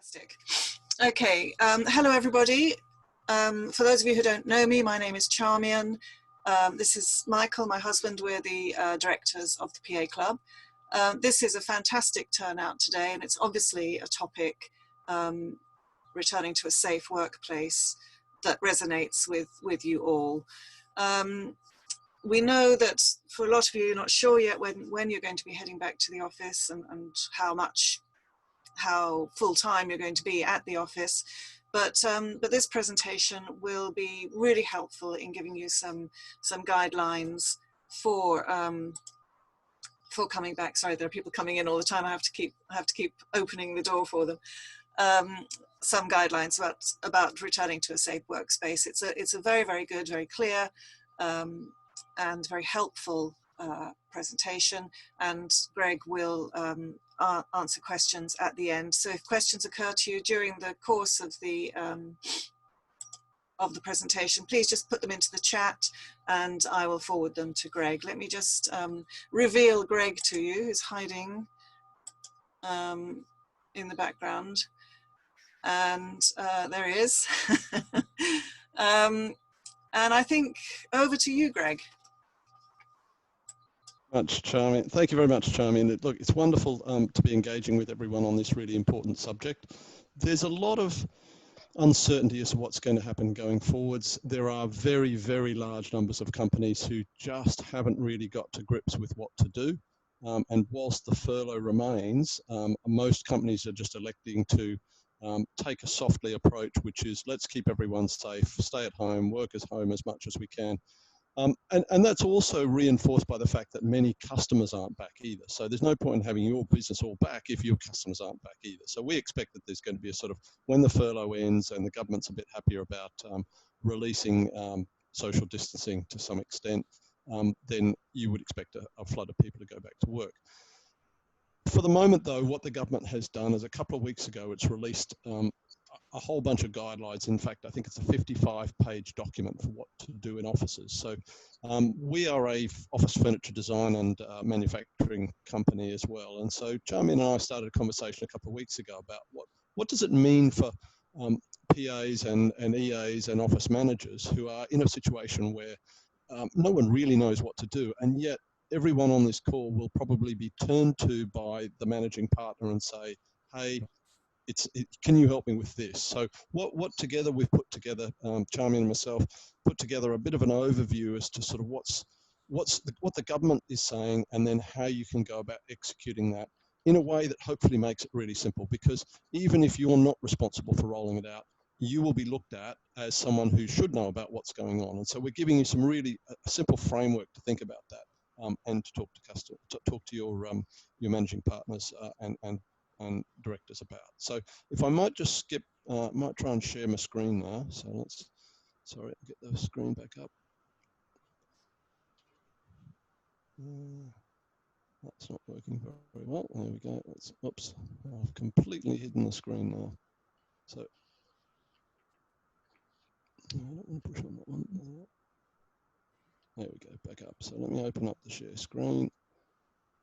Fantastic. Okay, hello everybody. For those of you who don't know me, my name is Charmian. This is Michael, my husband. We're the directors of the PA Club. This is a fantastic turnout today, and it's obviously a topic, returning to a safe workplace, that resonates with you all. We know that for a lot of you, you're not sure yet when you're going to be heading back to the office and how full-time you're going to be at the office, but this presentation will be really helpful in giving you some guidelines for coming back. Sorry, there are people coming in all the time. I have to keep opening the door for them. Some guidelines about returning to a safe workspace. It's a very, very good, very clear, and very helpful presentation, and Greg will answer questions at the end. So if questions occur to you during the course of the presentation, please just put them into the chat and I will forward them to Greg. Let me just reveal Greg to you, who's hiding in the background, and there he is. And I think over to you, Greg. Much, Charmian. Thank you very much, Charmian. Look, it's wonderful to be engaging with everyone on this really important subject. There's a lot of uncertainty as to what's going to happen going forwards. There are very, very large numbers of companies who just haven't really got to grips with what to do. And whilst the furlough remains, most companies are just electing to take a softly approach, which is let's keep everyone safe, stay at home, work as home as much as we can. And that's also reinforced by the fact that many customers aren't back either. So there's no point in having your business all back if your customers aren't back either. So we expect that there's going to be a sort of, when the furlough ends and the government's a bit happier about releasing social distancing to some extent, then you would expect a flood of people to go back to work. For the moment, though, what the government has done is a couple of weeks ago, it's released a whole bunch of guidelines. In fact, I think it's a 55-page document for what to do in offices. So we are a office furniture design and manufacturing company as well. And so Charmian and I started a conversation a couple of weeks ago about what does it mean for PAs and EAs and office managers who are in a situation where no one really knows what to do, and yet everyone on this call will probably be turned to by the managing partner and say, hey, can you help me with this? So what together we've put together, Charmian and myself, put together a bit of an overview as to sort of what the government is saying, and then how you can go about executing that in a way that hopefully makes it really simple, because even if you're not responsible for rolling it out, you will be looked at as someone who should know about what's going on. And so we're giving you some really a simple framework to think about that, and to talk to customers, to talk to your managing partners and directors about. So if I might just skip, might try and share my screen now. So sorry, I'll get the screen back up. That's not working very well. There we go. Oops, I've completely hidden the screen now. So I don't want to push on that one. There we go, back up. So let me open up the share screen.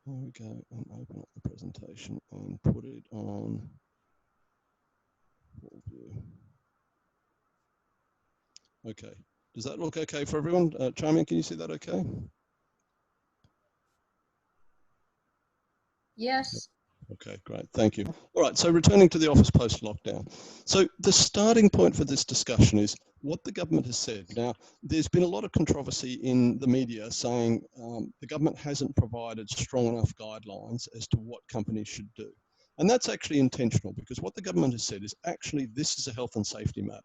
There we go, and open up the presentation and put it on full view. Okay, does that look okay for everyone? Charmian, can you see that okay? Yes. Okay, great, thank you. All right, so returning to the office post-lockdown. So the starting point for this discussion is what the government has said. Now, there's been a lot of controversy in the media saying the government hasn't provided strong enough guidelines as to what companies should do. And that's actually intentional, because what the government has said is actually this is a health and safety matter.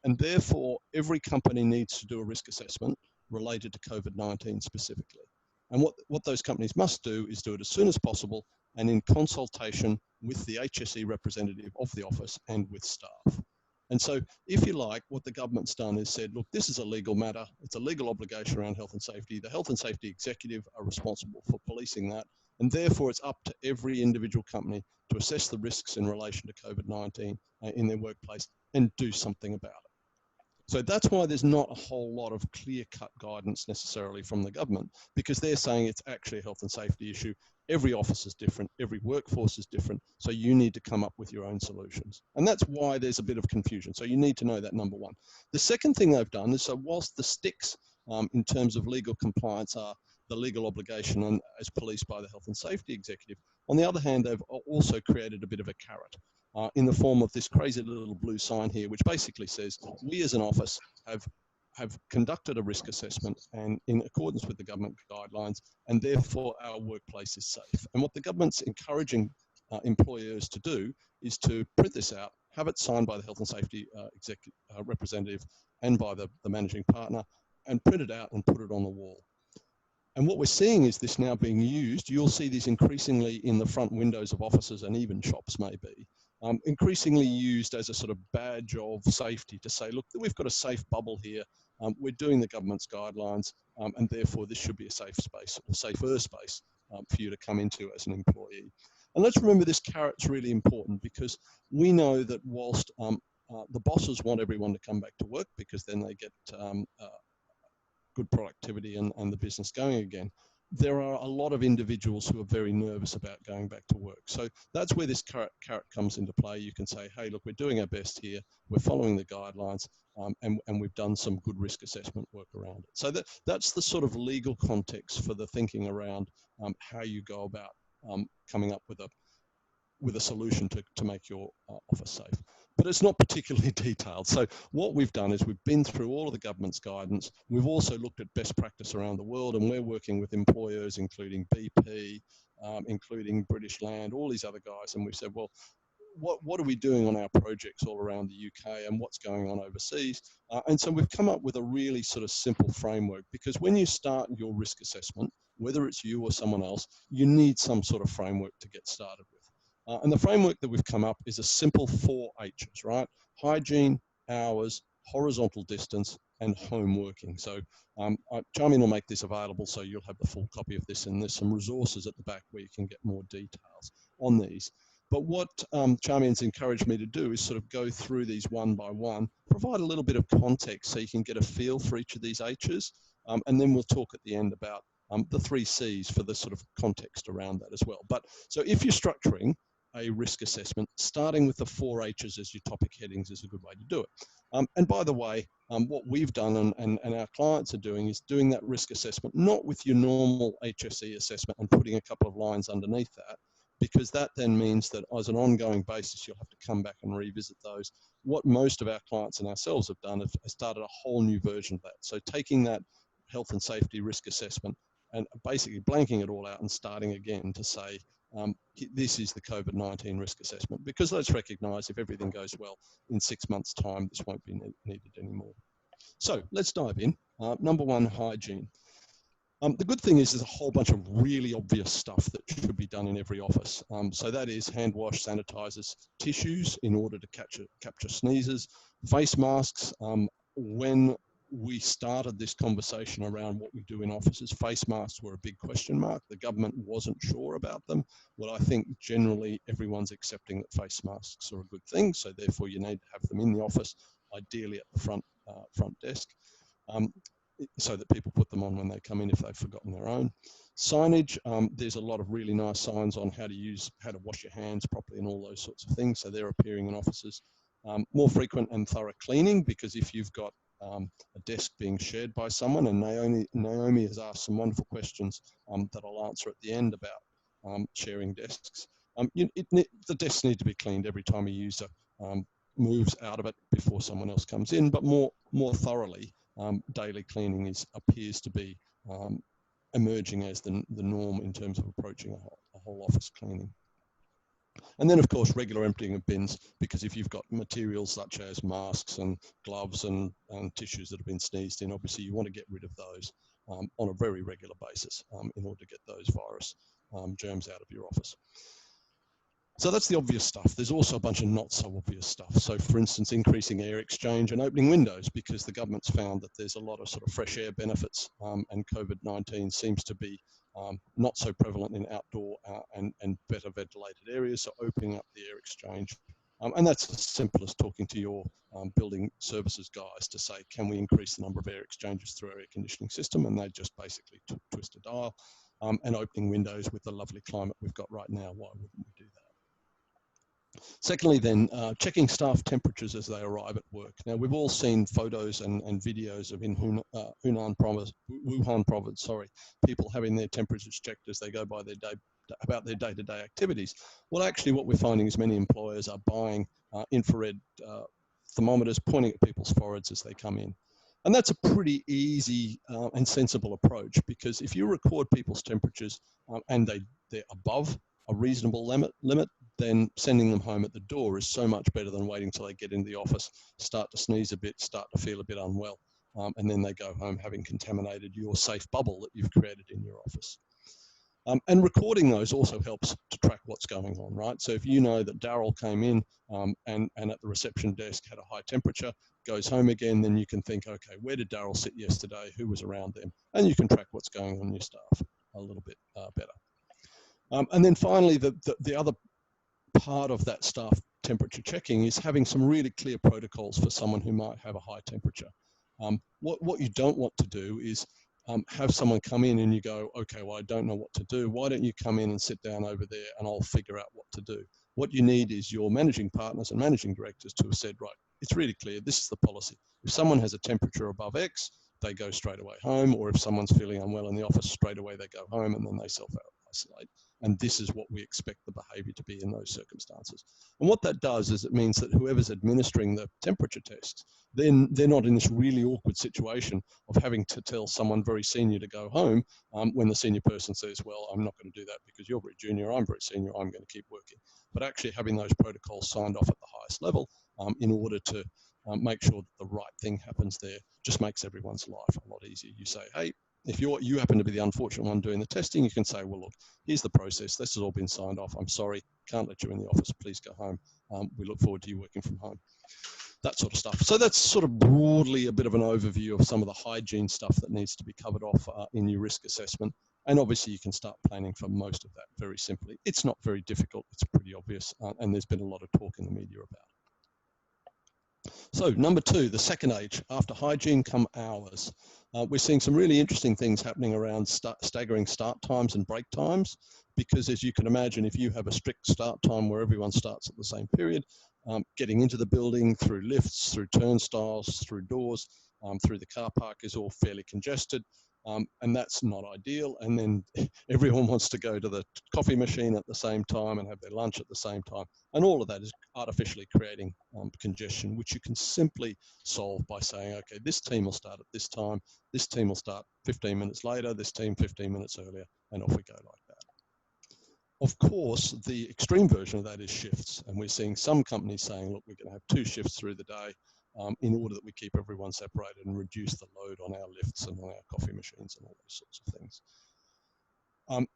And therefore, every company needs to do a risk assessment related to COVID-19 specifically. And what those companies must do is do it as soon as possible and in consultation with the HSE representative of the office and with staff. And so, if you like, what the government's done is said, look, this is a legal matter. It's a legal obligation around health and safety. The health and safety executive are responsible for policing that. And therefore, it's up to every individual company to assess the risks in relation to COVID-19 in their workplace and do something about it. So that's why there's not a whole lot of clear-cut guidance necessarily from the government, because they're saying it's actually a health and safety issue. Every office is different, every workforce is different, so you need to come up with your own solutions. And that's why there's a bit of confusion. So you need to know that, number one. The second thing they've done is, so whilst the sticks in terms of legal compliance are the legal obligation and as policed by the Health and Safety Executive, on the other hand, they've also created a bit of a carrot in the form of this crazy little blue sign here, which basically says, we as an office have conducted a risk assessment and in accordance with the government guidelines, and therefore our workplace is safe. And what the government's encouraging employers to do is to print this out, have it signed by the Health and Safety representative and by the managing partner, and print it out and put it on the wall. And what we're seeing is this now being used. You'll see this increasingly in the front windows of offices and even shops maybe, increasingly used as a sort of badge of safety to say, look, we've got a safe bubble here. We're doing the government's guidelines, and therefore this should be a safe space or safer space for you to come into as an employee. And let's remember this carrot's really important, because we know that whilst the bosses want everyone to come back to work because then they get good productivity and the business going again, there are a lot of individuals who are very nervous about going back to work. So that's where this carrot comes into play. You can say, hey, look, we're doing our best here. We're following the guidelines, and we've done some good risk assessment work around it. So that's the sort of legal context for the thinking around how you go about coming up with a solution to make your office safe. But it's not particularly detailed. So what we've done is we've been through all of the government's guidance. We've also looked at best practice around the world, and we're working with employers, including BP, including British Land, all these other guys. And we've said, well, what are we doing on our projects all around the UK and what's going on overseas? And so we've come up with a really sort of simple framework, because when you start your risk assessment, whether it's you or someone else, you need some sort of framework to get started with. And the framework that we've come up is a simple 4 H's, right? Hygiene, hours, horizontal distance, and home working. So Charmian will make this available, so you'll have the full copy of this, and there's some resources at the back where you can get more details on these. But what Charmian's encouraged me to do is sort of go through these one by one, provide a little bit of context so you can get a feel for each of these H's, and then we'll talk at the end about the 3 C's for the sort of context around that as well. But so if you're structuring a risk assessment, starting with the 4 H's as your topic headings is a good way to do it. And by the way, what we've done and our clients are doing is doing that risk assessment, not with your normal HSE assessment and putting a couple of lines underneath that, because that then means that as an ongoing basis, you'll have to come back and revisit those. What most of our clients and ourselves have done is started a whole new version of that. So taking that health and safety risk assessment and basically blanking it all out and starting again to say, this is the COVID-19 risk assessment, because let's recognise if everything goes well, in 6 months' time, this won't be needed anymore. So let's dive in. Number 1, hygiene. The good thing is there's a whole bunch of really obvious stuff that should be done in every office. So that is hand wash, sanitizers, tissues in order to capture sneezes, face masks. When we started this conversation around what we do in offices, face masks were a big question mark. The government wasn't sure about them. Well, I think generally everyone's accepting that face masks are a good thing, so therefore you need to have them in the office, ideally at the front desk, so that people put them on when they come in if they've forgotten their own. Signage, there's a lot of really nice signs on how to wash your hands properly and all those sorts of things, so they're appearing in offices. More frequent and thorough cleaning, because if you've got a desk being shared by someone, and Naomi has asked some wonderful questions that I'll answer at the end about sharing desks. The desks need to be cleaned every time a user moves out of it before someone else comes in, but more thoroughly, daily cleaning appears to be emerging as the norm in terms of approaching a whole office cleaning. And then, of course, regular emptying of bins, because if you've got materials such as masks and gloves and tissues that have been sneezed in, obviously you want to get rid of those on a very regular basis in order to get those virus germs out of your office. So that's the obvious stuff. There's also a bunch of not so obvious stuff. So for instance, increasing air exchange and opening windows, because the government's found that there's a lot of sort of fresh air benefits, and COVID-19 seems to be not so prevalent in outdoor and better ventilated areas. So opening up the air exchange. And that's as simple as talking to your building services guys to say, can we increase the number of air exchanges through our air conditioning system? And they just basically twist a dial. and opening windows with the lovely climate we've got right now. Why wouldn't we do that? Secondly, then, checking staff temperatures as they arrive at work. Now, we've all seen photos and videos of in Wuhan province, people having their temperatures checked as they go by about their day-to-day activities. Well, actually, what we're finding is many employers are buying infrared thermometers pointing at people's foreheads as they come in. And that's a pretty easy and sensible approach, because if you record people's temperatures and they're above a reasonable limit, then sending them home at the door is so much better than waiting till they get into the office, start to sneeze a bit, start to feel a bit unwell, and then they go home having contaminated your safe bubble that you've created in your office. And recording those also helps to track what's going on, right? So if you know that Daryl came in and at the reception desk had a high temperature, goes home again, then you can think, okay, where did Daryl sit yesterday? Who was around them? And you can track what's going on in your staff a little bit better. And then finally, the other part of that staff temperature checking is having some really clear protocols for someone who might have a high temperature. What you don't want to do is have someone come in and you go, okay, well, I don't know what to do. Why don't you come in and sit down over there and I'll figure out what to do? What you need is your managing partners and managing directors to have said, right, it's really clear, this is the policy. If someone has a temperature above X, they go straight away home, or if someone's feeling unwell in the office, straight away they go home and then they self-isolate. And this is what we expect the behavior to be in those circumstances. And what that does is it means that whoever's administering the temperature tests, then they're not in this really awkward situation of having to tell someone very senior to go home when the senior person says, well, I'm not going to do that because you're very junior, I'm very senior, I'm going to keep working. But actually having those protocols signed off at the highest level in order to make sure that the right thing happens there just makes everyone's life a lot easier. You say, hey, if you happen to be the unfortunate one doing the testing, you can say, well, look, here's the process. This has all been signed off. I'm sorry, can't let you in the office. Please go home. We look forward to you working from home. That sort of stuff. So that's sort of broadly a bit of an overview of some of the hygiene stuff that needs to be covered off in your risk assessment. And obviously you can start planning for most of that very simply. It's not very difficult. It's pretty obvious. And there's been a lot of talk in the media about it. So number two, the second H, after hygiene come hours. We're seeing some really interesting things happening around staggering start times and break times, because as you can imagine, if you have a strict start time where everyone starts at the same period, getting into the building through lifts, through turnstiles, through doors, through the car park is all fairly congested. And that's not ideal. And then everyone wants to go to the coffee machine at the same time and have their lunch at the same time. And all of that is artificially creating congestion, which you can simply solve by saying, okay, this team will start at this time, this team will start 15 minutes later, this team 15 minutes earlier, and off we go like that. Of course, the extreme version of that is shifts. And we're seeing some companies saying, look, we're going to have 2 shifts through the day in order that we keep everyone separated and reduce the load on our lifts and on our coffee machines and all those sorts of things.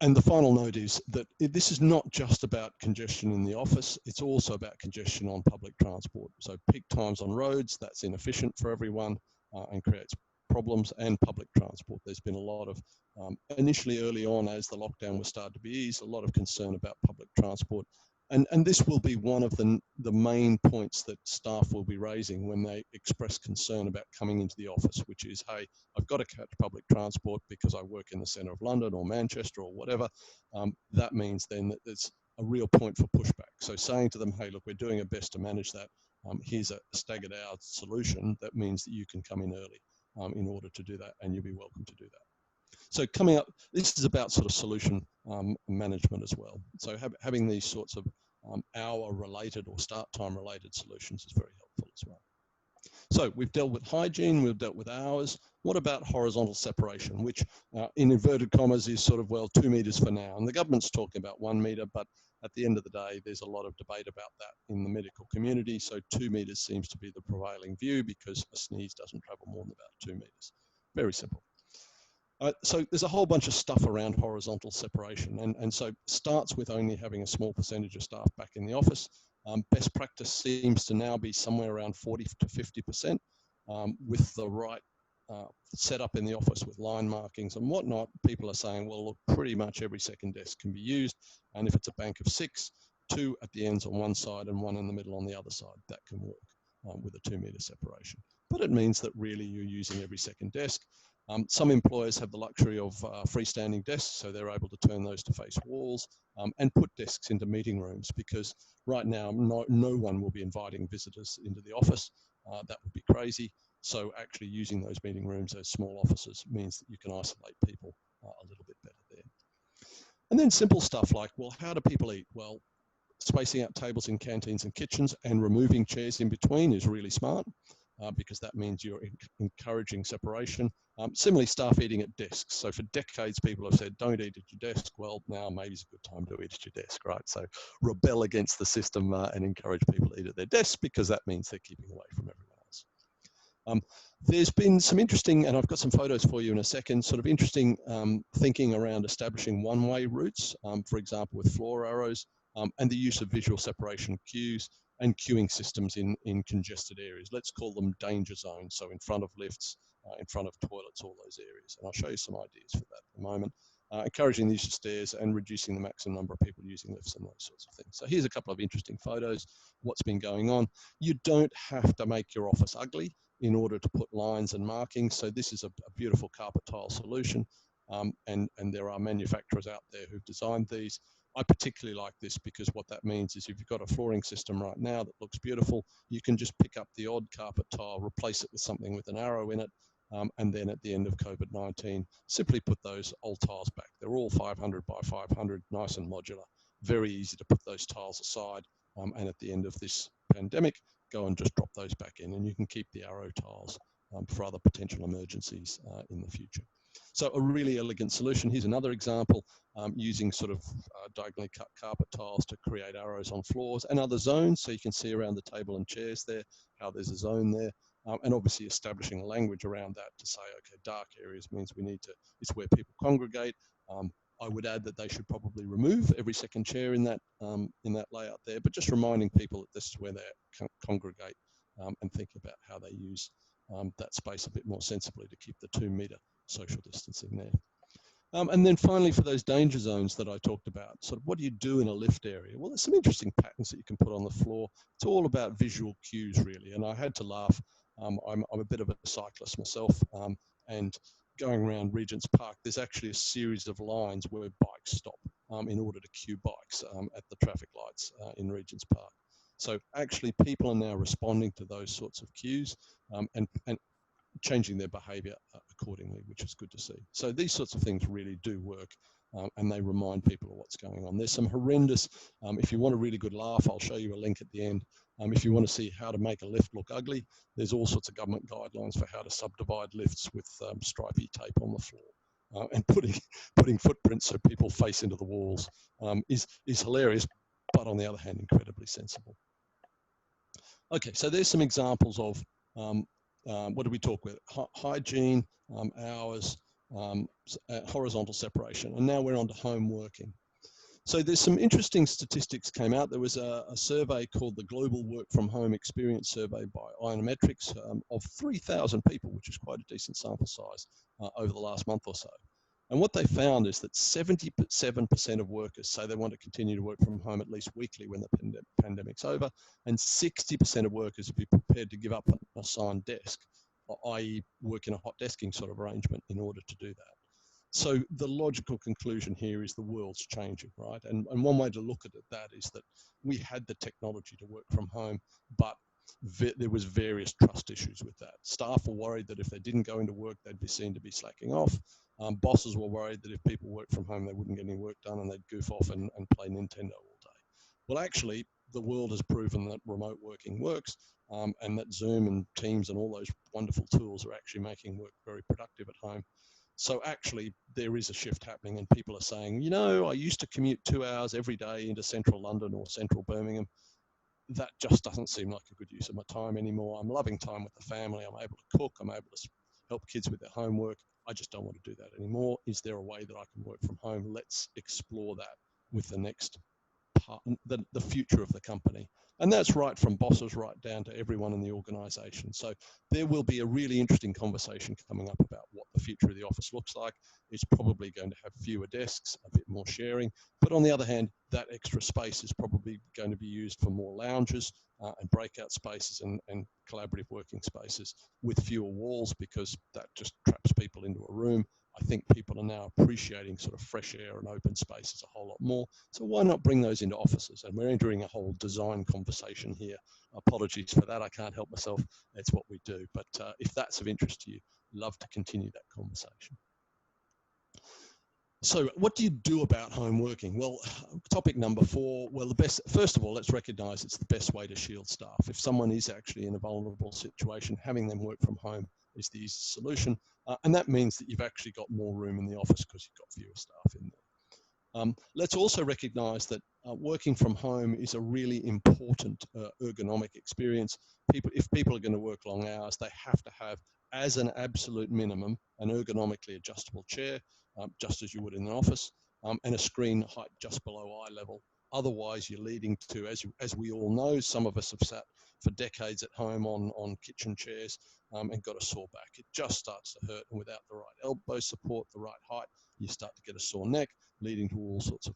And the final note is that this is not just about congestion in the office, it's also about congestion on public transport. So peak times on roads, that's inefficient for everyone and creates problems, and public transport. There's been a lot of, initially early on as the lockdown was started to be eased, a lot of concern about public transport. And this will be one of the main points that staff will be raising when they express concern about coming into the office, which is, hey, I've got to catch public transport because I work in the centre of London or Manchester or whatever. That means then that there's a real point for pushback. So saying to them, hey, look, we're doing our best to manage that. Here's a staggered hour solution that means that you can come in early in order to do that, and you'll be welcome to do that. So coming up, this is about sort of solution management as well. So having these sorts of hour-related or start time-related solutions is very helpful as well. So we've dealt with hygiene, we've dealt with hours. What about horizontal separation, which in inverted commas is sort of, well, 2 meters for now. And the government's talking about 1 meter, but at the end of the day, there's a lot of debate about that in the medical community. So 2 meters seems to be the prevailing view because a sneeze doesn't travel more than about 2 meters. Very simple. So there's a whole bunch of stuff around horizontal separation, and so starts with only having a small percentage of staff back in the office. Best practice seems to now be somewhere around 40 to 50% with the right setup in the office with line markings and whatnot. People are saying, well, look, pretty much every second desk can be used, and if it's a bank of 6, 2 at the ends on one side and 1 in the middle on the other side, that can work with a 2 meter separation. But it means that really you're using every second desk. Some employers have the luxury of freestanding desks, so they're able to turn those to face walls and put desks into meeting rooms, because right now no one will be inviting visitors into the office. That would be crazy. So actually using those meeting rooms as small offices means that you can isolate people a little bit better there. And then simple stuff like, well, how do people eat? Well, spacing out tables in canteens and kitchens and removing chairs in between is really smart. Because that means you're encouraging separation. Similarly, staff eating at desks. So for decades, people have said, don't eat at your desk. Well, now maybe it's a good time to eat at your desk, right? So rebel against the system and encourage people to eat at their desks, because that means they're keeping away from everyone else. There's been some interesting, and I've got some photos for you in a second, sort of interesting thinking around establishing one-way routes, for example, with floor arrows, and the use of visual separation cues and queuing systems in congested areas. Let's call them danger zones. So in front of lifts, in front of toilets, all those areas. And I'll show you some ideas for that in a moment. Encouraging the use of stairs and reducing the maximum number of people using lifts and those sorts of things. So here's a couple of interesting photos, what's been going on. You don't have to make your office ugly in order to put lines and markings. So this is a beautiful carpet tile solution. And there are manufacturers out there who've designed these. I particularly like this because what that means is if you've got a flooring system right now that looks beautiful, you can just pick up the odd carpet tile, replace it with something with an arrow in it, and then at the end of COVID-19, simply put those old tiles back. They're all 500 by 500, nice and modular, very easy to put those tiles aside, and at the end of this pandemic, go and just drop those back in, and you can keep the arrow tiles for other potential emergencies in the future. So a really elegant solution. Here's another example using sort of diagonally cut carpet tiles to create arrows on floors and other zones. So you can see around the table and chairs there how there's a zone there. And obviously establishing a language around that to say, okay, dark areas means we need to, it's where people congregate. I would add that they should probably remove every second chair in that layout there, but just reminding people that this is where they congregate and think about how they use that space a bit more sensibly to keep the 2 metre social distancing there. And then finally, for those danger zones that I talked about, sort of what do you do in a lift area? Well, there's some interesting patterns that you can put on the floor. It's all about visual cues, really. And I had to laugh. I'm a bit of a cyclist myself, and going around Regent's Park, there's actually a series of lines where bikes stop in order to queue bikes at the traffic lights in Regent's Park. So actually, people are now responding to those sorts of cues and changing their behaviour accordingly, which is good to see. So these sorts of things really do work, and they remind people of what's going on. There's some horrendous, if you want a really good laugh, I'll show you a link at the end. If you want to see how to make a lift look ugly, there's all sorts of government guidelines for how to subdivide lifts with stripy tape on the floor. And putting footprints so people face into the walls is hilarious, but on the other hand, incredibly sensible. Okay, so there's some examples of what do we talk with? Hygiene, hours, horizontal separation, and now we're on to home working. So there's some interesting statistics came out. There was a survey called the Global Work from Home Experience Survey by Ionometrics of 3,000 people, which is quite a decent sample size over the last month or so. And what they found is that 77% of workers say they want to continue to work from home at least weekly when the pandemic's over, and 60% of workers would be prepared to give up an assigned desk, i.e. work in a hot desking sort of arrangement in order to do that. So the logical conclusion here is the world's changing, right? And one way to look at that is that we had the technology to work from home, but there was various trust issues with that. Staff were worried that if they didn't go into work, they'd be seen to be slacking off. Bosses were worried that if people worked from home, they wouldn't get any work done and they'd goof off and play Nintendo all day. Well, actually, the world has proven that remote working works, and that Zoom and Teams and all those wonderful tools are actually making work very productive at home. So actually, there is a shift happening, and people are saying, you know, I used to commute 2 hours every day into central London or central Birmingham. That just doesn't seem like a good use of my time anymore. I'm loving time with the family. I'm able to cook. I'm able to help kids with their homework. I just don't want to do that anymore. Is there a way that I can work from home? Let's explore that with the next part, the future of the company. And that's right from bosses right down to everyone in the organization. So there will be a really interesting conversation coming up about what the future of the office looks like. It's probably going to have fewer desks, a bit more sharing. But on the other hand, that extra space is probably going to be used for more lounges and breakout spaces and collaborative working spaces with fewer walls, because that just traps people into a room. I think people are now appreciating sort of fresh air and open spaces a whole lot more. So why not bring those into offices? And we're entering a whole design conversation here. Apologies for that. I can't help myself. That's what we do. But if that's of interest to you, love to continue that conversation. So what do you do about home working? Well, topic number 4, well, first of all, let's recognize it's the best way to shield staff. If someone is actually in a vulnerable situation, having them work from home is the easiest solution. And that means that you've actually got more room in the office because you've got fewer staff in there. Let's also recognize that working from home is a really important ergonomic experience. If people are going to work long hours, they have to have, as an absolute minimum, an ergonomically adjustable chair, just as you would in an office, and a screen height just below eye level. Otherwise, you're leading to, as we all know, some of us have sat for decades at home on kitchen chairs and got a sore back. It just starts to hurt, and without the right elbow support, the right height, you start to get a sore neck, leading to all sorts of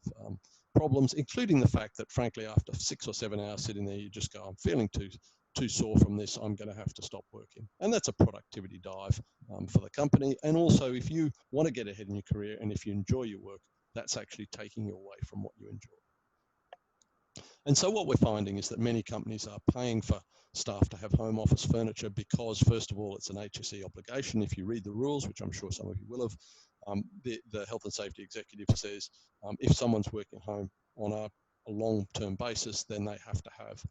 problems, including the fact that, frankly, after 6 or 7 hours sitting there, you just go, I'm feeling too sore from this, I'm going to have to stop working. And that's a productivity dive for the company. And also, if you want to get ahead in your career and if you enjoy your work, that's actually taking you away from what you enjoy. And so what we're finding is that many companies are paying for staff to have home office furniture because, first of all, it's an HSE obligation. If you read the rules, which I'm sure some of you will have, the health and safety executive says if someone's working at home on a long-term basis, then they have to have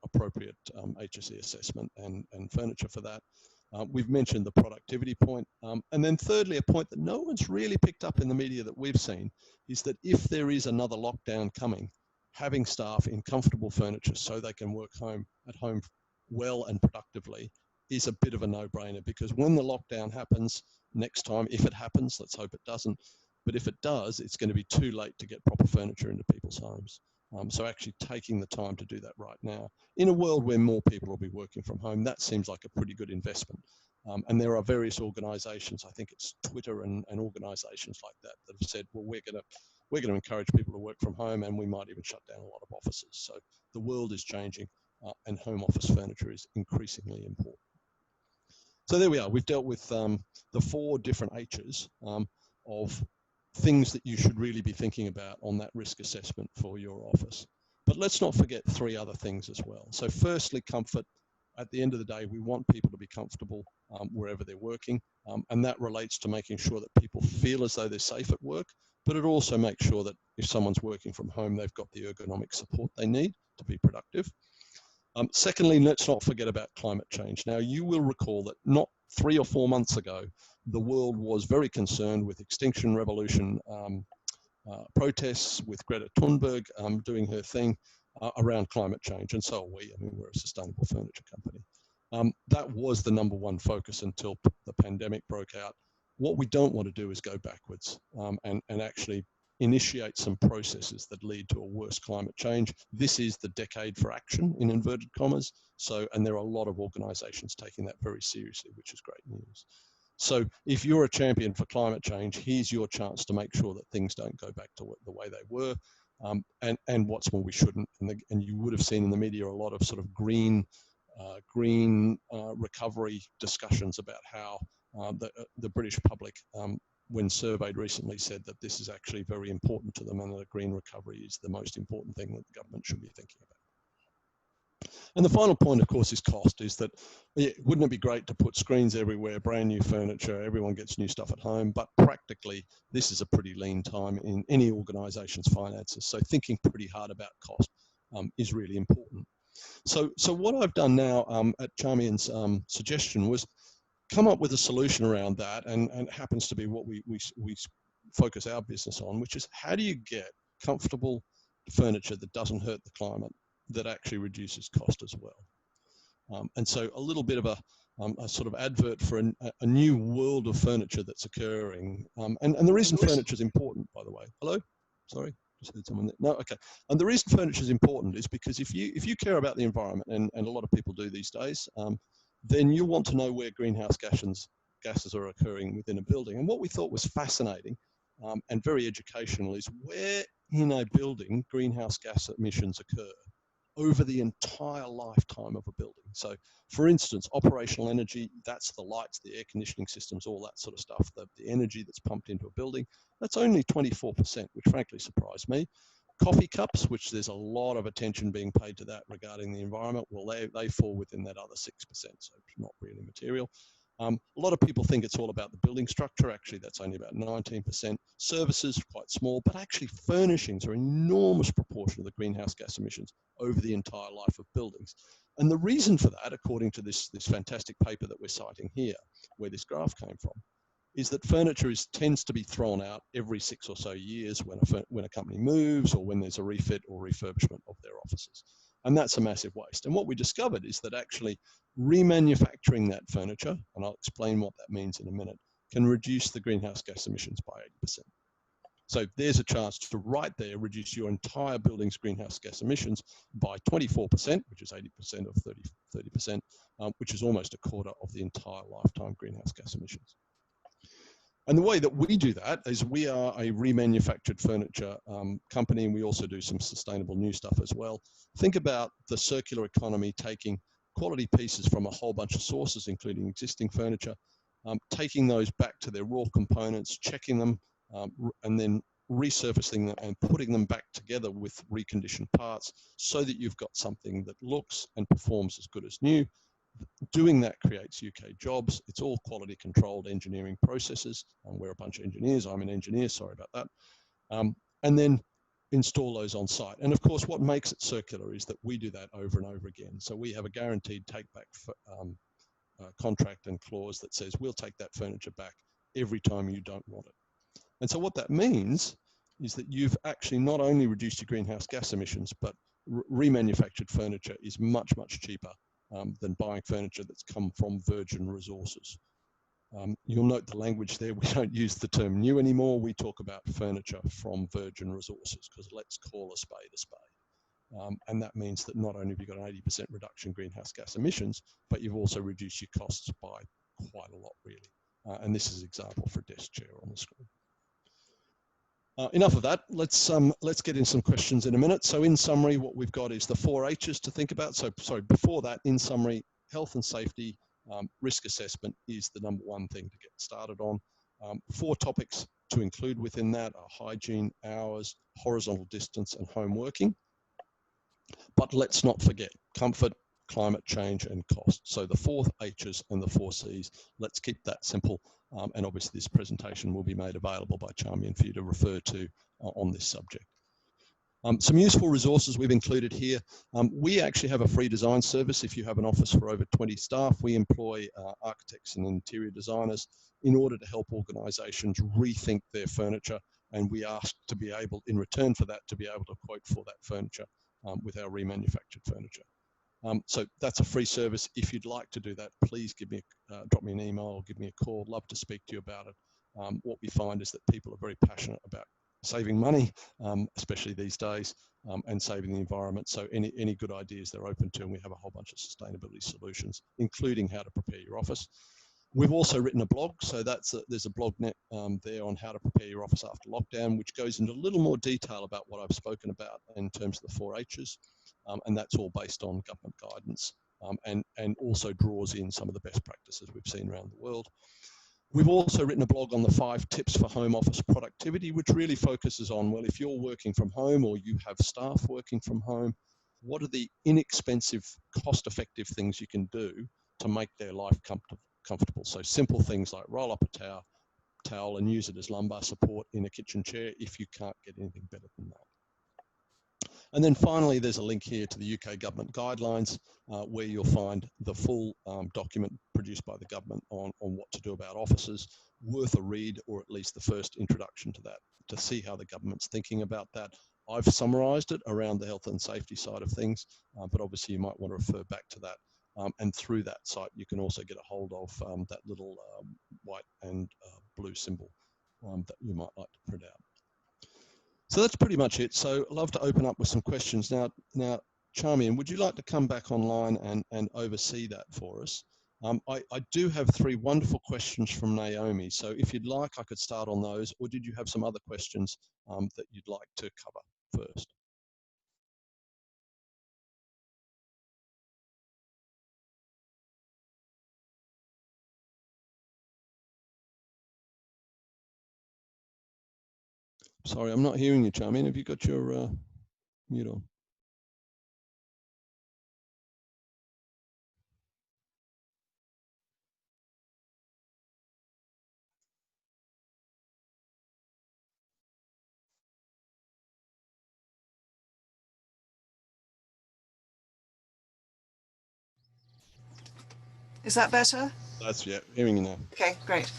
appropriate HSE assessment and furniture for that. We've mentioned the productivity point. And then thirdly, a point that no one's really picked up in the media that we've seen is that if there is another lockdown coming, having staff in comfortable furniture so they can work at home well and productively is a bit of a no-brainer, because when the lockdown happens next time, if it happens, let's hope it doesn't, but if it does, it's going to be too late to get proper furniture into people's homes. So actually taking the time to do that right now, in a world where more people will be working from home, that seems like a pretty good investment. And there are various organizations, I think it's Twitter and organizations like that, that have said, well, we're going to encourage people to work from home, and we might even shut down a lot of offices. So the world is changing, and home office furniture is increasingly important. So there we are. We've dealt with the 4 different H's of things that you should really be thinking about on that risk assessment for your office. But let's not forget 3 other things as well. So firstly, comfort. At the end of the day, we want people to be comfortable wherever they're working, and that relates to making sure that people feel as though they're safe at work, but it also makes sure that if someone's working from home, they've got the ergonomic support they need to be productive. Secondly, let's not forget about climate change. Now, you will recall that not 3 or 4 months ago, the world was very concerned with Extinction Revolution protests, with Greta Thunberg doing her thing around climate change, and so are we. I mean, we're a sustainable furniture company. That was the #1 focus until the pandemic broke out. What we don't want to do is go backwards and actually initiate some processes that lead to a worse climate change. This is the decade for action, in inverted commas. So, and there are a lot of organizations taking that very seriously, which is great news. So if you're a champion for climate change, here's your chance to make sure that things don't go back to the way they were. And what's more, we shouldn't. And you would have seen in the media a lot of sort of green recovery discussions about how the British public, when surveyed recently, said that this is actually very important to them, and that a green recovery is the most important thing that the government should be thinking about. And the final point, of course, is cost, is that wouldn't it be great to put screens everywhere, brand new furniture, everyone gets new stuff at home, but practically this is a pretty lean time in any organization's finances. So thinking pretty hard about cost is really important. So what I've done now at Charmian's suggestion was come up with a solution around that, and it happens to be what we focus our business on, which is how do you get comfortable furniture that doesn't hurt the climate, that actually reduces cost as well. And so a little bit of a sort of advert for a new world of furniture that's occurring. And the reason furniture is important, by the way. Hello? Sorry, just heard someone there. No, okay. And the reason furniture is important is because if you care about the environment, and a lot of people do these days, then you want to know where greenhouse gases are occurring within a building. And what we thought was fascinating and very educational is where in a building greenhouse gas emissions occur over the entire lifetime of a building. So for instance, operational energy, that's the lights, the air conditioning systems, all that sort of stuff, the energy that's pumped into a building, that's only 24%, which frankly surprised me. Coffee cups, which there's a lot of attention being paid to that regarding the environment, well, they fall within that other 6%, so it's not really material. A lot of people think it's all about the building structure. Actually, that's only about 19%. Services, quite small, but actually furnishings are an enormous proportion of the greenhouse gas emissions over the entire life of buildings. And the reason for that, according to this fantastic paper that we're citing here, where this graph came from, is that furniture tends to be thrown out every 6 or so years when a company moves or when there's a refit or refurbishment of their offices. And that's a massive waste. And what we discovered is that actually remanufacturing that furniture, and I'll explain what that means in a minute, can reduce the greenhouse gas emissions by 80%. So there's a chance to right there reduce your entire building's greenhouse gas emissions by 24%, which is 80% of 30%, which is almost a quarter of the entire lifetime greenhouse gas emissions. And the way that we do that is we are a remanufactured furniture company, and we also do some sustainable new stuff as well. Think about the circular economy taking quality pieces from a whole bunch of sources, including existing furniture, taking those back to their raw components, checking them, and then resurfacing them and putting them back together with reconditioned parts so that you've got something that looks and performs as good as new. Doing that creates UK jobs. It's all quality controlled engineering processes. We're a bunch of engineers. I'm an engineer, sorry about that. And then install those on site. And of course, what makes it circular is that we do that over and over again. So we have a guaranteed take back contract and clause that says we'll take that furniture back every time you don't want it. And so what that means is that you've actually not only reduced your greenhouse gas emissions, but remanufactured furniture is much, much cheaper than buying furniture that's come from virgin resources. You'll note the language there. We don't use the term new anymore. We talk about furniture from virgin resources because let's call a spade a spade. And that means that not only have you got an 80% reduction in greenhouse gas emissions, but you've also reduced your costs by quite a lot, really. And this is an example for a desk chair on the screen. Enough of that. Let's get in some questions in a minute. So in summary, what we've got is the 4 H's to think about. So sorry, before that, in summary, health and safety, risk assessment is the #1 thing to get started on. 4 topics to include within that are hygiene, hours, horizontal distance, and home working. But let's not forget comfort, climate change, and cost. So the 4 H's and the 4 C's. Let's keep that simple. And obviously this presentation will be made available by Charmian for you to refer to on this subject. Some useful resources we've included here. We actually have a free design service. If you have an office for over 20 staff, we employ architects and interior designers in order to help organizations rethink their furniture. And we ask to be able, in return for that, to be able to quote for that furniture with our remanufactured furniture. So that's a free service. If you'd like to do that, please give me drop me an email or give me a call. Love to speak to you about it. What we find is that people are very passionate about saving money, especially these days, and saving the environment. So any good ideas they're open to, and we have a whole bunch of sustainability solutions, including how to prepare your office. We've also written a blog, so there's a blog net there on how to prepare your office after lockdown, which goes into a little more detail about what I've spoken about in terms of the 4 H's. And that's all based on government guidance and also draws in some of the best practices we've seen around the world. We've also written a blog on the 5 tips for home office productivity, which really focuses on, well, if you're working from home or you have staff working from home, what are the inexpensive, cost-effective things you can do to make their life comfortable? So simple things like roll up a towel and use it as lumbar support in a kitchen chair if you can't get anything better than that. And then finally, there's a link here to the UK government guidelines where you'll find the full document produced by the government on what to do about offices. Worth a read, or at least the first introduction to that, to see how the government's thinking about that. I've summarised it around the health and safety side of things, but obviously you might want to refer back to that. And through that site, you can also get a hold of that little white and blue symbol that you might like to print out. So that's pretty much it. So I'd love to open up with some questions. Now, Charmian, would you like to come back online and oversee that for us? I do have 3 wonderful questions from Naomi. So if you'd like, I could start on those, or did you have some other questions that you'd like to cover first? Sorry, I'm not hearing you, Charmian. Have you got your mute on? Is that better? That's, yeah, hearing you now. Okay, great.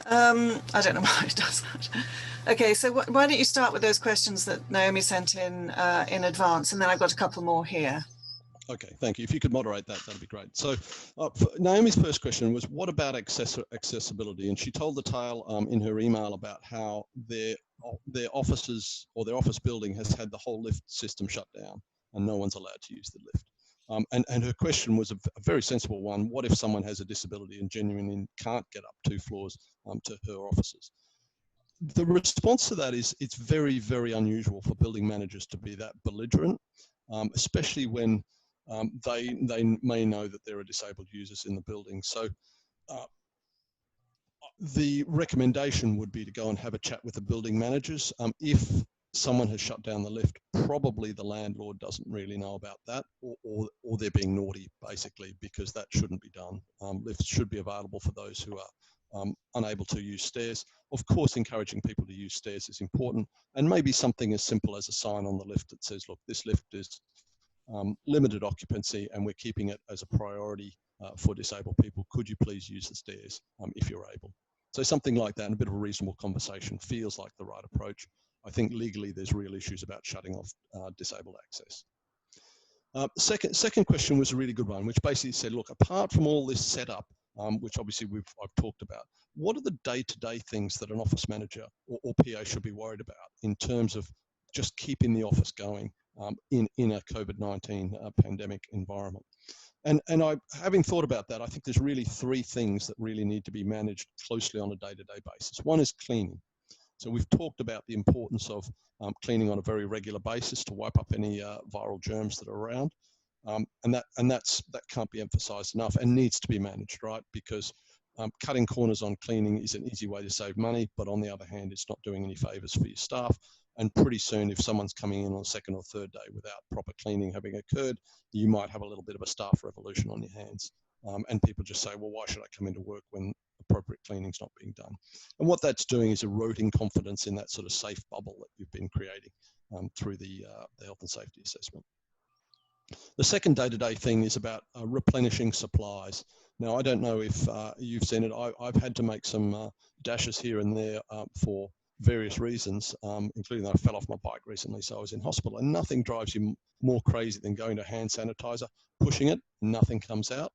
I don't know why it does that. Okay, so why don't you start with those questions that Naomi sent in advance, and then I've got a couple more here. Okay, thank you. If you could moderate that, that'd be great. So Naomi's first question was, what about accessibility? And she told the tale in her email about how their offices or their office building has had the whole lift system shut down and no one's allowed to use the lift. And her question was a very sensible one. What if someone has a disability and genuinely can't get up 2 floors to her offices? The response to that is it's very, very unusual for building managers to be that belligerent, especially when they may know that there are disabled users in the building. So the recommendation would be to go and have a chat with the building managers. If someone has shut down the lift, probably the landlord doesn't really know about that, or they're being naughty, basically, because that shouldn't be done. Lifts should be available for those who are unable to use stairs. Of course, encouraging people to use stairs is important, and maybe something as simple as a sign on the lift that says, look, this lift is limited occupancy and we're keeping it as a priority for disabled people. Could you please use the stairs if you're able? So something like that, and a bit of a reasonable conversation feels like the right approach. I think legally there's real issues about shutting off disabled access. Second question was a really good one, which basically said, look, apart from all this setup, which obviously I've talked about, what are the day-to-day things that an office manager or PA should be worried about in terms of just keeping the office going in a COVID-19 pandemic environment? And having thought about that, I think there's really 3 things that really need to be managed closely on a day-to-day basis. One is cleaning. So we've talked about the importance of cleaning on a very regular basis to wipe up any viral germs that are around. And that can't be emphasized enough and needs to be managed, right? Because cutting corners on cleaning is an easy way to save money, but on the other hand, it's not doing any favors for your staff. And pretty soon, if someone's coming in on the 2nd or 3rd day without proper cleaning having occurred, you might have a little bit of a staff revolution on your hands. And people just say, well, why should I come into work when appropriate cleaning's not being done? And what that's doing is eroding confidence in that sort of safe bubble that you've been creating through the health and safety assessment. The second day-to-day thing is about replenishing supplies. Now, I don't know if you've seen it. I've had to make some dashes here and there for various reasons, including that I fell off my bike recently, so I was in hospital. And nothing drives you more crazy than going to hand sanitizer, pushing it, nothing comes out.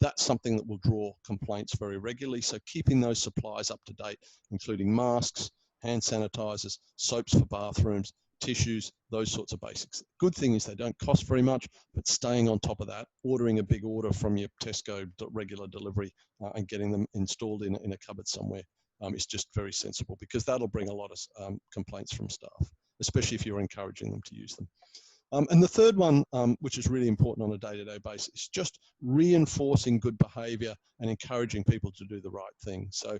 That's something that will draw complaints very regularly. So keeping those supplies up to date, including masks, hand sanitizers, soaps for bathrooms, tissues, those sorts of basics. Good thing is they don't cost very much, but staying on top of that, ordering a big order from your Tesco regular delivery and getting them installed in a cupboard somewhere is just very sensible, because that'll bring a lot of complaints from staff, especially if you're encouraging them to use them. And the third one, which is really important on a day-to-day basis, is just reinforcing good behaviour and encouraging people to do the right thing. So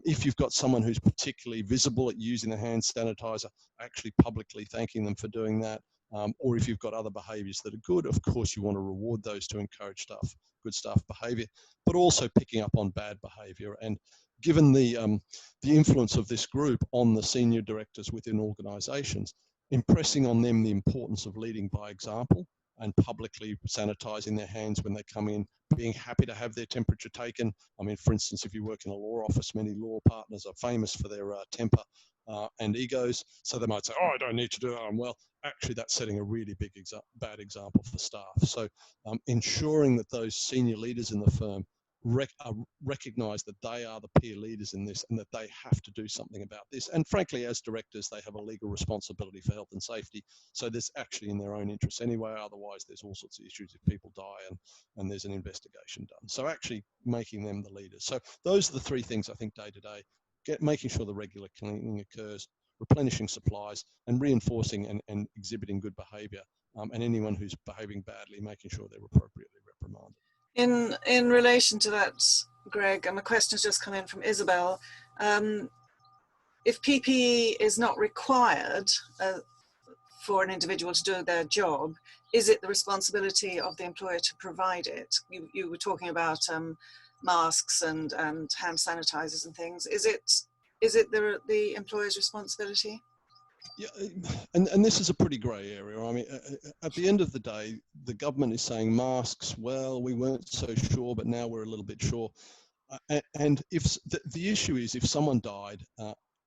if you've got someone who's particularly visible at using a hand sanitizer, actually publicly thanking them for doing that, or if you've got other behaviours that are good, of course you want to reward those to encourage good staff behaviour, but also picking up on bad behaviour. And given the influence of this group on the senior directors within organisations, impressing on them the importance of leading by example and publicly sanitizing their hands when they come in, being happy to have their temperature taken. I mean, for instance, if you work in a law office, many law partners are famous for their temper and egos. So they might say, oh, I don't need to do that. Well, actually, that's setting a really bad example for staff. So ensuring that those senior leaders in the firm recognise that they are the peer leaders in this and that they have to do something about this. And frankly, as directors, they have a legal responsibility for health and safety. So there's actually in their own interests anyway. Otherwise, there's all sorts of issues if people die and there's an investigation done. So actually making them the leaders. So those are the three things I think day to day. Making sure the regular cleaning occurs, replenishing supplies, and reinforcing and exhibiting good behaviour. And anyone who's behaving badly, making sure they're appropriately reprimanded. In relation to that, Greg, and the question has just come in from Isabel, if PPE is not required for an individual to do their job, is it the responsibility of the employer to provide it? You were talking about masks and hand sanitizers and things. Is it the employer's responsibility? Yeah, and this is a pretty grey area. I mean, at the end of the day, the government is saying masks, well, we weren't so sure, but now we're a little bit sure. And if the issue is if someone died,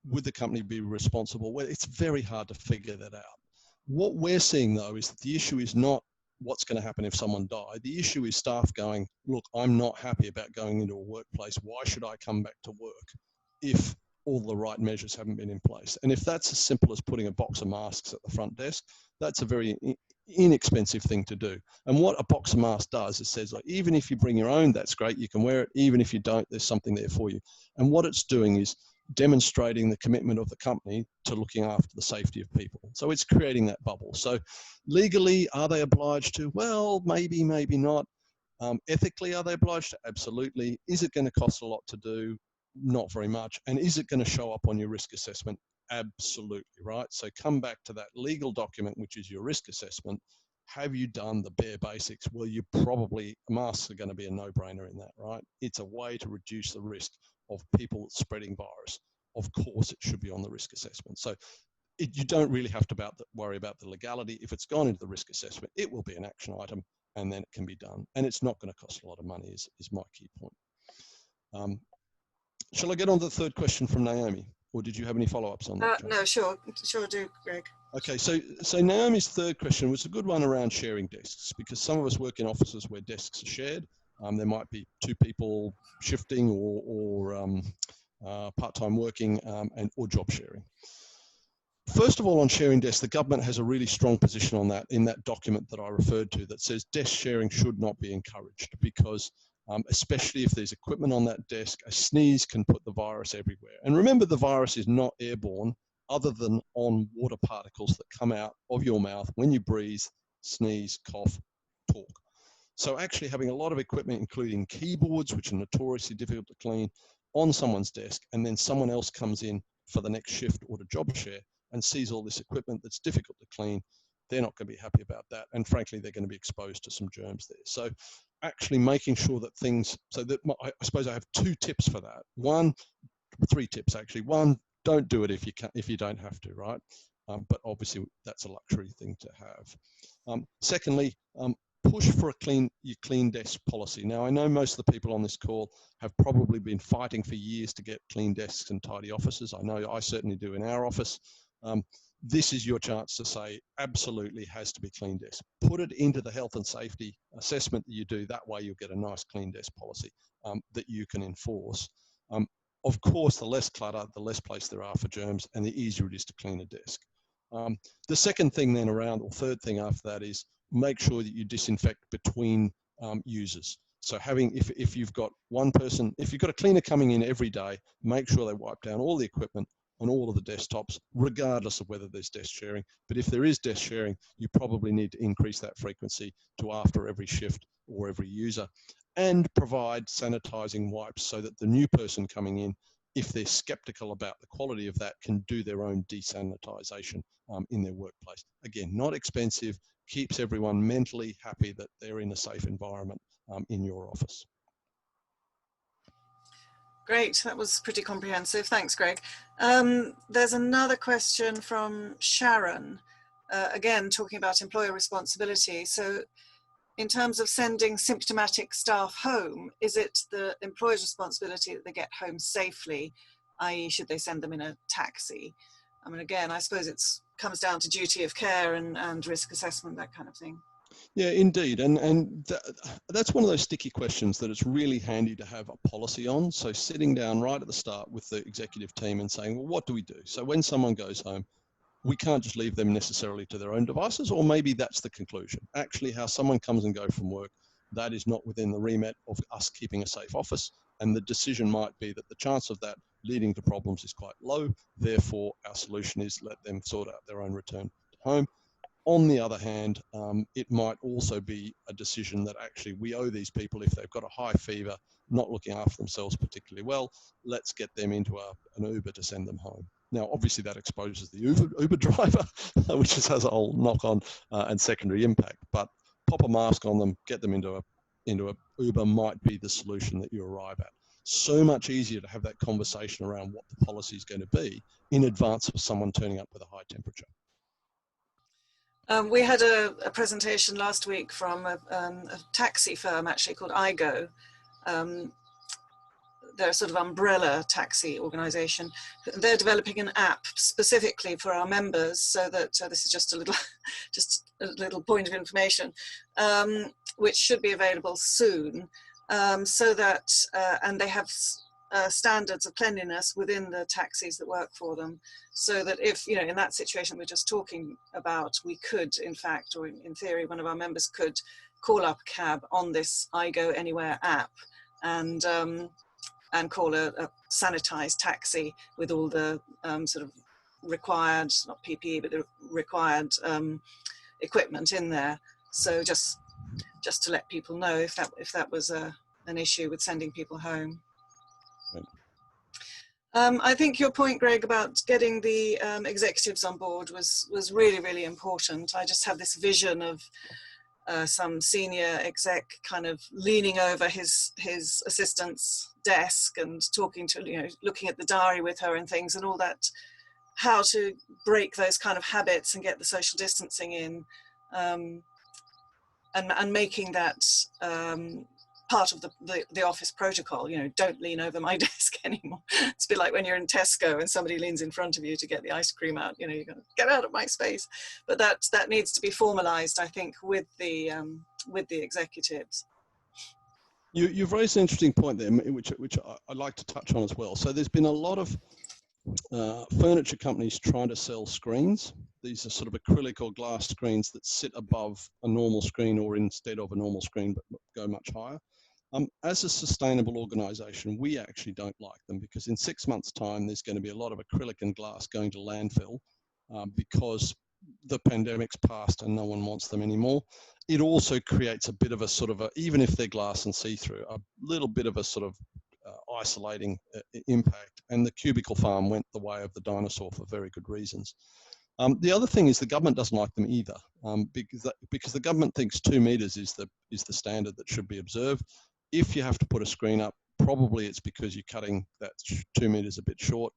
would the company be responsible? Well, it's very hard to figure that out. What we're seeing, though, is that the issue is not what's going to happen if someone died. The issue is staff going, look, I'm not happy about going into a workplace. Why should I come back to work if all the right measures haven't been in place? And if that's as simple as putting a box of masks at the front desk, that's a very inexpensive thing to do. And what a box of masks does, it says, like, even if you bring your own, that's great, you can wear it. Even if you don't, there's something there for you. And what it's doing is demonstrating the commitment of the company to looking after the safety of people. So it's creating that bubble. So legally, are they obliged to? Well, maybe, maybe not. Ethically, are they obliged to? Absolutely. Is it going to cost a lot to do? Not very much. And is it going to show up on your risk assessment? Absolutely, right? So come back to that legal document, which is your risk assessment. Have you done the bare basics? Well, you probably, masks are going to be a no-brainer in that, right? It's a way to reduce the risk of people spreading virus. Of course, it should be on the risk assessment. So you don't really have to worry about the legality. If it's gone into the risk assessment, it will be an action item and then it can be done. And it's not going to cost a lot of money is my key point. Shall I get on to the third question from Naomi? Or did you have any follow-ups on that? No, sure do, Greg. Okay, so Naomi's third question was a good one around sharing desks, because some of us work in offices where desks are shared. There might be two people shifting or part-time working or job sharing. First of all, on sharing desks, the government has a really strong position on that in that document that I referred to that says desk sharing should not be encouraged because especially if there's equipment on that desk, a sneeze can put the virus everywhere. And remember, the virus is not airborne other than on water particles that come out of your mouth when you breathe, sneeze, cough, talk. So actually having a lot of equipment, including keyboards, which are notoriously difficult to clean, on someone's desk, and then someone else comes in for the next shift or to job share and sees all this equipment that's difficult to clean, they're not going to be happy about that. And frankly, they're going to be exposed to some germs there. So actually making sure that things, so that I suppose I have two tips for that. Three tips actually. One, don't do it if you don't have to, right? But obviously that's a luxury thing to have. Secondly, push for a clean desk policy. Now, I know most of the people on this call have probably been fighting for years to get clean desks and tidy offices. I know I certainly do in our office. This is your chance to say absolutely has to be clean desk. Put it into the health and safety assessment that you do. That way you'll get a nice clean desk policy that you can enforce. Of course, the less clutter, the less place there are for germs, and the easier it is to clean a desk. The second thing then or third thing after that is make sure that you disinfect between users. So if you've got one person, if you've got a cleaner coming in every day, make sure they wipe down all the equipment on all of the desktops, regardless of whether there's desk sharing. But if there is desk sharing, you probably need to increase that frequency to after every shift or every user, and provide sanitizing wipes so that the new person coming in, if they're skeptical about the quality of that, can do their own desanitization in their workplace. Again, not expensive, keeps everyone mentally happy that they're in a safe environment in your office. Great, that was pretty comprehensive. Thanks, Greg. There's another question from Sharon, again, talking about employer responsibility. So in terms of sending symptomatic staff home, is it the employer's responsibility that they get home safely, i.e. should they send them in a taxi? I mean, again, I suppose it comes down to duty of care and risk assessment, that kind of thing. Yeah, indeed. That's one of those sticky questions that it's really handy to have a policy on. So sitting down right at the start with the executive team and saying, well, what do we do? So when someone goes home, we can't just leave them necessarily to their own devices, or maybe that's the conclusion. Actually, how someone comes and goes from work, that is not within the remit of us keeping a safe office. And the decision might be that the chance of that leading to problems is quite low. Therefore, our solution is let them sort out their own return to home. On the other hand, it might also be a decision that actually we owe these people, if they've got a high fever, not looking after themselves particularly well, let's get them into an Uber to send them home. Now, obviously that exposes the Uber driver, which just has a whole knock-on and secondary impact, but pop a mask on them, get them into a Uber might be the solution that you arrive at. So much easier to have that conversation around what the policy is going to be in advance of someone turning up with a high temperature. We had a presentation last week from a taxi firm actually called iGo. They're a sort of umbrella taxi organization. They're developing an app specifically for our members, so that this is just a little point of information, which should be available soon, so that and they have standards of cleanliness within the taxis that work for them, so that if, you know, in that situation we're just talking about, we could in fact, or in theory, one of our members could call up a cab on this iGo Anywhere app and call a sanitized taxi with all the sort of required, not PPE, but the required equipment in there. So just to let people know if that was an issue with sending people home. I think your point, Greg, about getting the executives on board was really, really important. I just have this vision of some senior exec kind of leaning over his assistant's desk and talking to, you know, looking at the diary with her and things and all that, how to break those kind of habits and get the social distancing in, and making that part of the office protocol. You know, don't lean over my desk anymore. It's a bit like when you're in Tesco and somebody leans in front of you to get the ice cream out. You know, you're going to get out of my space. But that needs to be formalized, I think, with the executives. You've raised an interesting point there, which I'd like to touch on as well. So there's been a lot of furniture companies trying to sell screens. These are sort of acrylic or glass screens that sit above a normal screen or instead of a normal screen, but go much higher. As a sustainable organization, we actually don't like them, because in 6 months' time, there's going to be a lot of acrylic and glass going to landfill because the pandemic's passed and no one wants them anymore. It also creates a bit of a sort of even if they're glass and see-through, a little bit of a sort of isolating impact. And the cubicle farm went the way of the dinosaur for very good reasons. The other thing is the government doesn't like them either, because the government thinks 2 meters is the standard that should be observed. If you have to put a screen up, probably it's because you're cutting that 2 meters a bit short.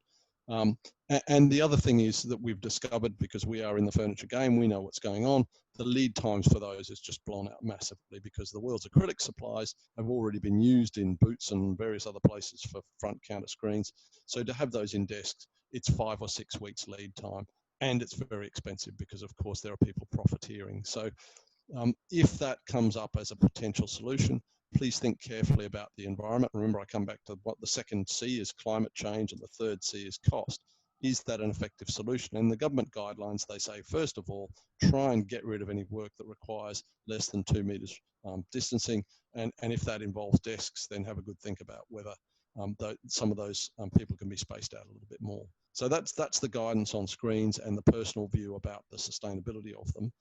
And the other thing is that we've discovered, because we are in the furniture game, we know what's going on. The lead times for those is just blown out massively, because the world's acrylic supplies have already been used in Boots and various other places for front counter screens. So to have those in desks, it's 5 or 6 weeks lead time, and it's very expensive because, of course, there are people profiteering. So if that comes up as a potential solution, please think carefully about the environment. Remember, I come back to what the second C is, climate change, and the third C is cost. Is that an effective solution? And the government guidelines, they say, first of all, try and get rid of any work that requires less than 2 meters distancing. And if that involves desks, then have a good think about whether some of those people can be spaced out a little bit more. So that's the guidance on screens and the personal view about the sustainability of them.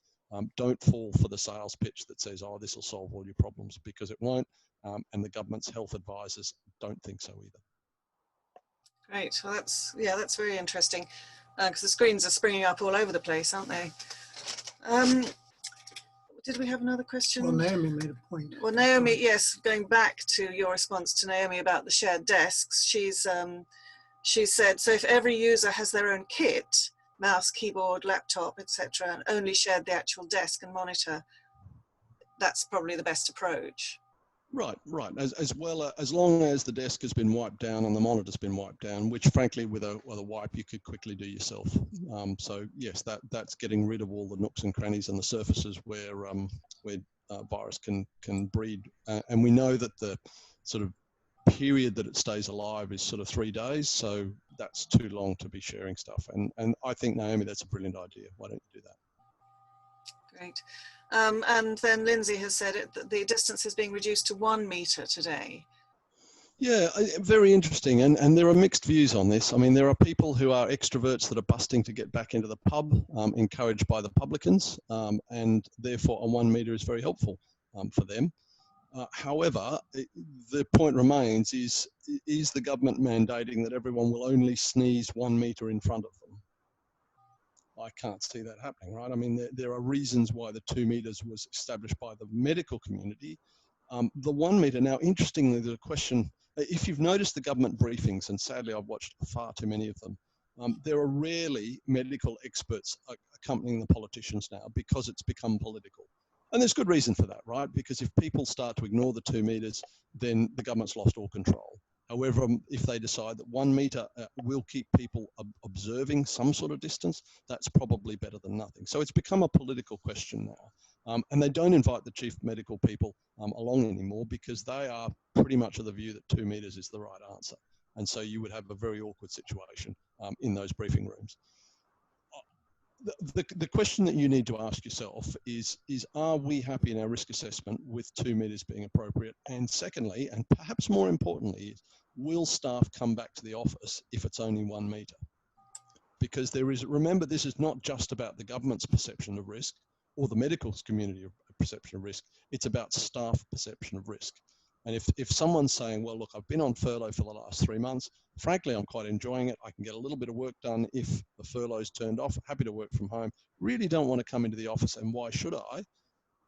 Don't fall for the sales pitch that says, oh, this will solve all your problems, because it won't. And the government's health advisors don't think so either. Great. Well, that's very interesting, because the screens are springing up all over the place, aren't they? Did we have another question? Well, Naomi made a point. Well, Naomi, yes, going back to your response to Naomi about the shared desks, she said, so if every user has their own kit, mouse, keyboard, laptop, etc., and only shared the actual desk and monitor, that's probably the best approach. Right, right. As well, as long as the desk has been wiped down and the monitor's been wiped down, which frankly with a wipe you could quickly do yourself. So yes, that's getting rid of all the nooks and crannies and the surfaces where virus can breed. And we know that the sort of period that it stays alive is sort of 3 days. So that's too long to be sharing stuff. And I think, Naomi, that's a brilliant idea. Why don't you do that? Great. And then Lindsay has said that the distance is being reduced to 1 metre today. Yeah, very interesting. And there are mixed views on this. I mean, there are people who are extroverts that are busting to get back into the pub, encouraged by the publicans, and therefore a 1 metre is very helpful for them. However, the point remains is the government mandating that everyone will only sneeze 1 metre in front of them? I can't see that happening, right? I mean, there are reasons why the 2 metres was established by the medical community. The 1 metre, now interestingly, the question, if you've noticed the government briefings, and sadly I've watched far too many of them, there are rarely medical experts accompanying the politicians now because it's become political. And there's good reason for that, right? Because if people start to ignore the 2 metres, then the government's lost all control. However, if they decide that 1 metre will keep people observing some sort of distance, that's probably better than nothing. So it's become a political question now. And they don't invite the chief medical people along anymore because they are pretty much of the view that 2 metres is the right answer. And so you would have a very awkward situation in those briefing rooms. The question that you need to ask yourself is are we happy in our risk assessment with 2 metres being appropriate? And secondly, and perhaps more importantly, will staff come back to the office if it's only 1 metre? Because remember, this is not just about the government's perception of risk or the medical community perception of risk, it's about staff perception of risk. And if someone's saying, well, look, I've been on furlough for the last 3 months, frankly, I'm quite enjoying it. I can get a little bit of work done if the furlough's turned off, happy to work from home, really don't want to come into the office, and why should I?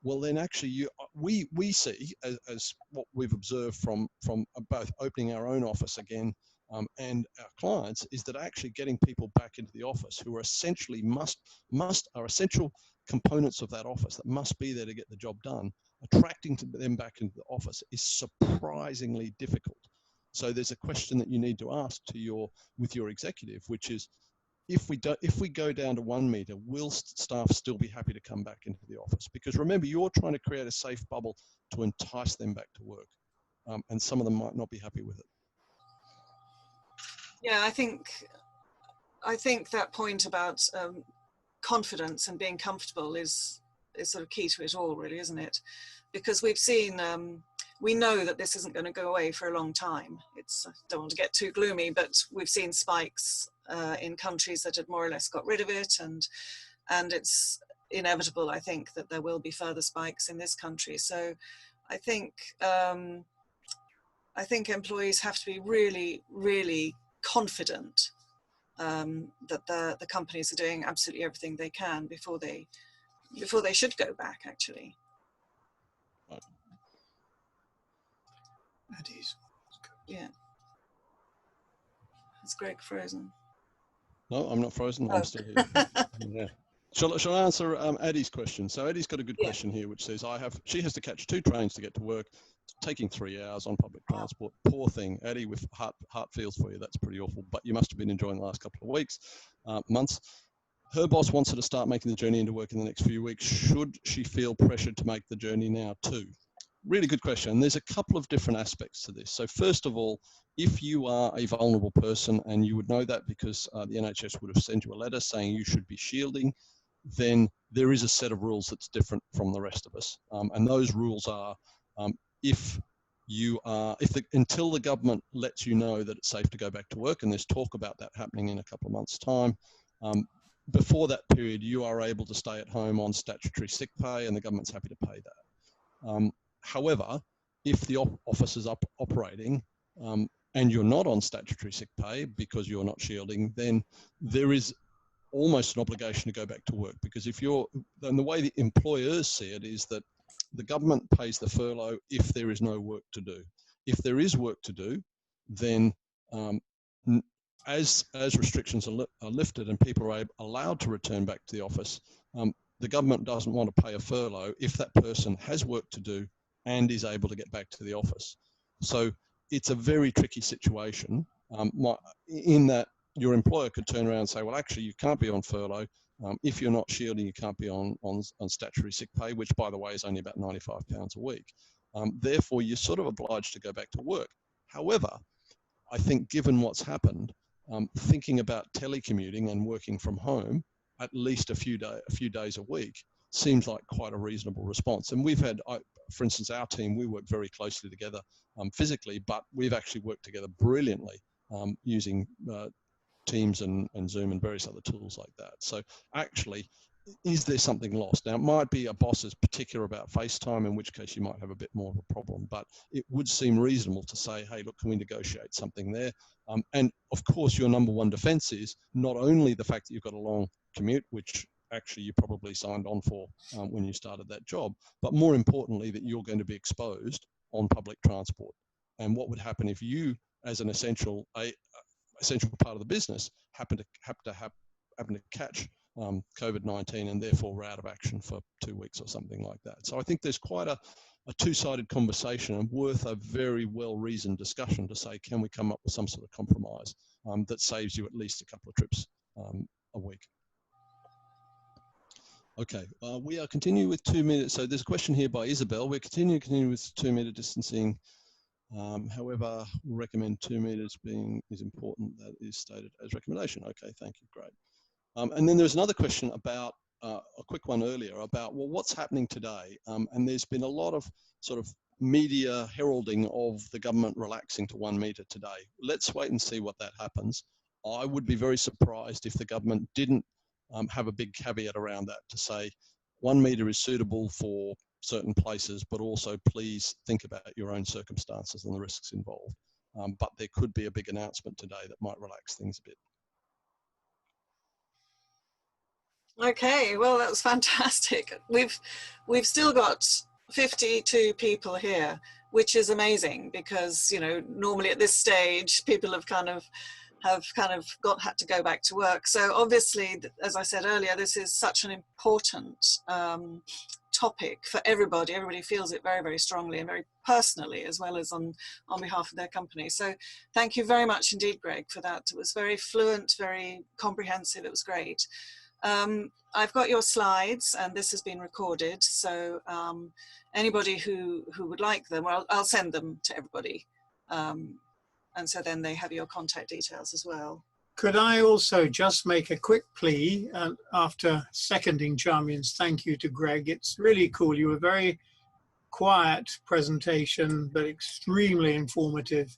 Well, then actually we see, as what we've observed from both opening our own office again and our clients, is that actually getting people back into the office who are essentially are essential components of that office that must be there to get the job done, attracting them back into the office is surprisingly difficult. So there's a question that you need to ask with your executive, which is, if we go down to 1 metre, will staff still be happy to come back into the office? Because remember, you're trying to create a safe bubble to entice them back to work, and some of them might not be happy with it. Yeah, I think that point about confidence and being comfortable is sort of key to it all, really, isn't it? Because we've seen, we know that this isn't going to go away for a long time. I don't want to get too gloomy, but we've seen spikes in countries that had more or less got rid of it, and it's inevitable, I think, that there will be further spikes in this country. So I think employees have to be really, really confident that the companies are doing absolutely everything they can before they should go back, actually. Right. Eddie's. Yeah. Is Greg frozen? No, I'm not frozen. I'm still here. Yeah. Shall I answer Addie's question? So Addie's got a good question here, which says, she has to catch 2 trains to get to work, taking 3 hours on public transport. Poor thing. Addie, with heart feels for you. That's pretty awful. But you must have been enjoying the last couple of weeks, months. Her boss wants her to start making the journey into work in the next few weeks. Should she feel pressured to make the journey now too? Really good question. There's a couple of different aspects to this. So first of all, if you are a vulnerable person, and you would know that because the NHS would have sent you a letter saying you should be shielding, then there is a set of rules that's different from the rest of us. And those rules are, until the government lets you know that it's safe to go back to work, and there's talk about that happening in a couple of months' time, before that period, you are able to stay at home on statutory sick pay, and the government's happy to pay that. However, if the office is operating and you're not on statutory sick pay because you're not shielding, then there is almost an obligation to go back to work, because then the way the employers see it is that the government pays the furlough if there is no work to do. If there is work to do, then as restrictions are lifted and people are allowed to return back to the office, the government doesn't want to pay a furlough if that person has work to do and is able to get back to the office. So it's a very tricky situation in that your employer could turn around and say, well, actually, you can't be on furlough. If you're not shielding, you can't be on statutory sick pay, which, by the way, is only about £95 a week. Therefore, you're sort of obliged to go back to work. However, I think given what's happened, thinking about telecommuting and working from home at least a few days a week seems like quite a reasonable response. And we've had, for instance, our team, we work very closely together physically, but we've actually worked together brilliantly using Teams and Zoom and various other tools like that. So actually, is there something lost? Now, it might be a boss is particular about FaceTime, in which case you might have a bit more of a problem, but it would seem reasonable to say, hey, look, can we negotiate something there? And of course, your number one defense is not only the fact that you've got a long commute, which actually you probably signed on for when you started that job, but more importantly, that you're going to be exposed on public transport. And what would happen if you, as an essential part of the business, happen to catch COVID-19 and therefore we're out of action for 2 weeks or something like that. So I think there's quite a two-sided conversation and worth a very well-reasoned discussion to say, can we come up with some sort of compromise that saves you at least a couple of trips a week? Okay, we are continuing with 2 minutes. So there's a question here by Isabel. We're continuing with 2 meter distancing. However, we recommend 2 meters is important. That is stated as recommendation. Okay, thank you, great. And then there's another question about a quick one earlier about, well, what's happening today? And there's been a lot of sort of media heralding of the government relaxing to 1 meter today. Let's wait and see what that happens. I would be very surprised if the government didn't have a big caveat around that to say 1 meter is suitable for certain places, but also please think about your own circumstances and the risks involved. But there could be a big announcement today that might relax things a bit. Okay, well, that was fantastic. We've still got 52 people here, which is amazing because, you know, normally at this stage people have had to go back to work. So obviously, as I said earlier, this is such an important topic for everybody. Everybody feels it very, very strongly and very personally, as well as on behalf of their company. So thank you very much indeed, Greg, for that. It was very fluent, very comprehensive. It was great. I've got your slides and this has been recorded. So anybody who would like them, well, I'll send them to everybody. And so then they have your contact details as well. Could I also just make a quick plea after seconding Charmian's thank you to Greg? It's really cool. You were very quiet presentation, but extremely informative.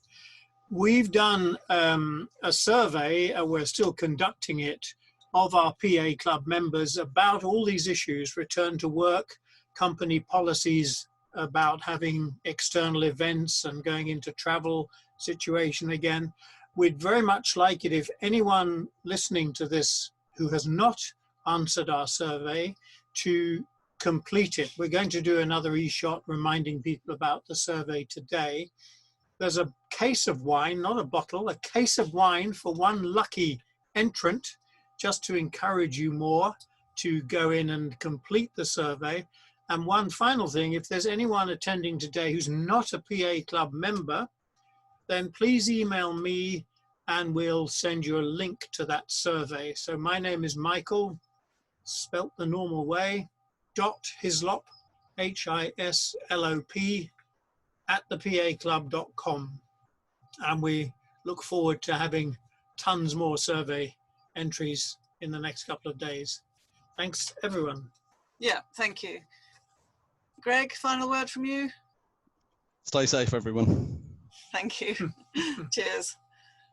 We've done a survey, we're still conducting it, of our PA Club members about all these issues, return to work, company policies about having external events and going into travel situation again. We'd very much like it if anyone listening to this who has not answered our survey to complete it. We're going to do another e-shot reminding people about the survey today. There's a case of wine, not a bottle, a case of wine for one lucky entrant, just to encourage you more to go in and complete the survey. And one final thing, if there's anyone attending today who's not a PA Club member, then please email me and we'll send you a link to that survey. So my name is Michael, spelt the normal way, .Hislop, Hislop, @thepaclub.com. And we look forward to having tons more survey entries in the next couple of days. Thanks, everyone. Yeah, thank you. Greg, final word from you? Stay safe, everyone. Thank you. Cheers.